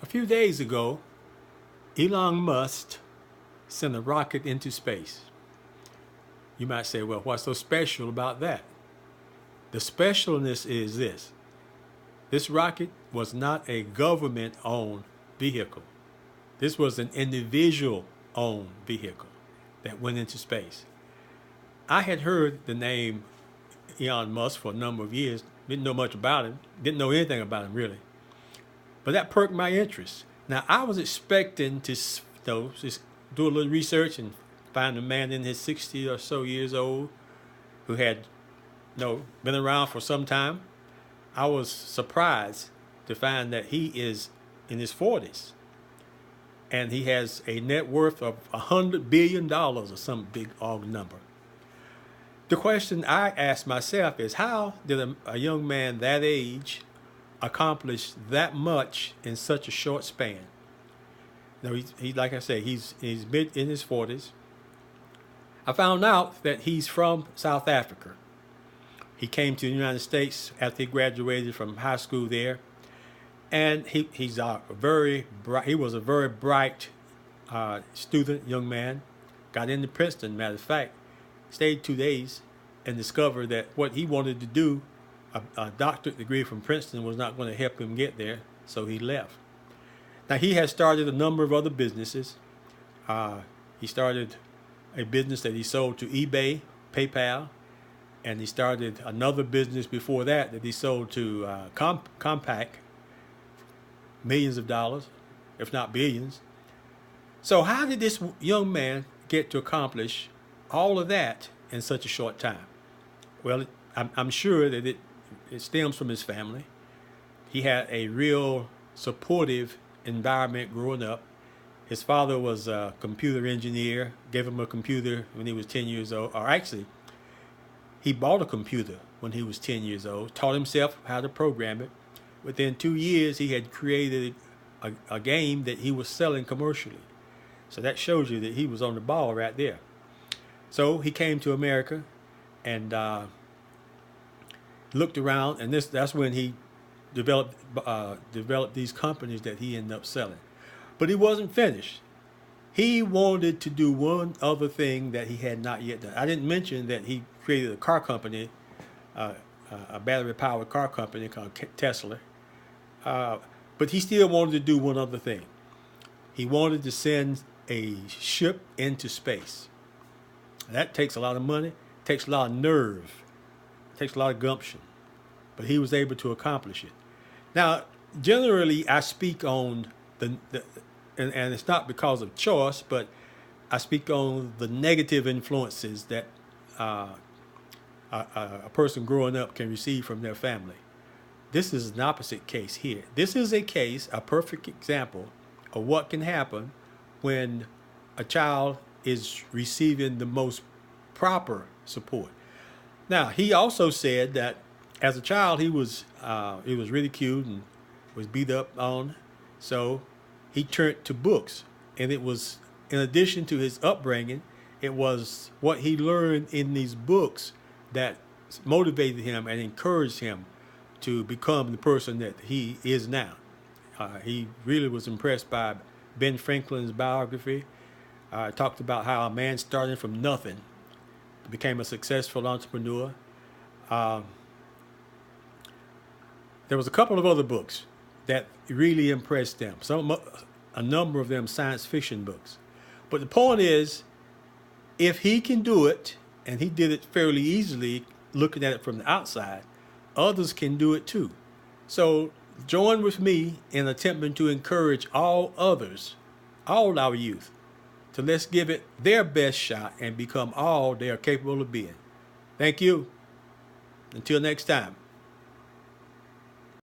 A few days ago, Elon Musk sent a rocket into space. You might say, well, what's so special about that? The specialness is this. This rocket was not a government-owned vehicle. This was an individual-owned vehicle that went into space. I had heard the name Elon Musk for a number of years, didn't know much about him, didn't know anything about him really. But that perked my interest. Now, I was expecting to just do a little research and find a man in his 60 or so years old who had been around for some time. I was surprised to find that he is in his 40s. And he has a net worth of $100 billion or some big odd number. The question I asked myself is, how did a young man that age accomplish that much in such a short span? Now, he like I say, he's mid in his 40s. I found out that he's from South Africa. He came to the United States after he graduated from high school there, and he was a very bright student, young man. Got into Princeton, matter of fact, stayed 2 days, and discovered that what he wanted to do, a doctorate degree from Princeton, was not going to help him get there, so he left. Now, he has started a number of other businesses. He started a business that he sold to eBay, PayPal, and he started another business before that he sold to Compaq, millions of dollars, if not billions. So how did this young man get to accomplish all of that in such a short time? Well, I'm sure that it stems from his family. He had a real supportive environment growing up. His father was a computer engineer, gave him a computer when he was 10 years old, or actually, he bought a computer when he was 10 years old, taught himself how to program it. Within 2 years, he had created a game that he was selling commercially. So that shows you that he was on the ball right there. So he came to America and looked around, and that's when he developed these companies that he ended up selling. But he wasn't finished. He wanted to do one other thing that he had not yet done. I didn't mention that he created a car company, a battery-powered car company called Tesla. But he still wanted to do one other thing. He wanted to send a ship into space. That takes a lot of money, takes a lot of nerve, takes a lot of gumption. But he was able to accomplish it. Now, generally, I speak on and it's not because of choice, but I speak on the negative influences that a person growing up can receive from their family. This is an opposite case here. This is a perfect example of what can happen when a child is receiving the most proper support. Now, he also said that as a child, he was ridiculed and was beat up on, so he turned to books. And it was, in addition to his upbringing, it was what he learned in these books that motivated him and encouraged him to become the person that he is now. He really was impressed by Ben Franklin's biography. Talked about how a man starting from nothing became a successful entrepreneur. There was a couple of other books that really impressed them. A number of them science fiction books. But the point is, if he can do it, and he did it fairly easily, looking at it from the outside, others can do it too. So join with me in attempting to encourage all others, all our youth, to let's give it their best shot and become all they are capable of being. Thank you. Until next time.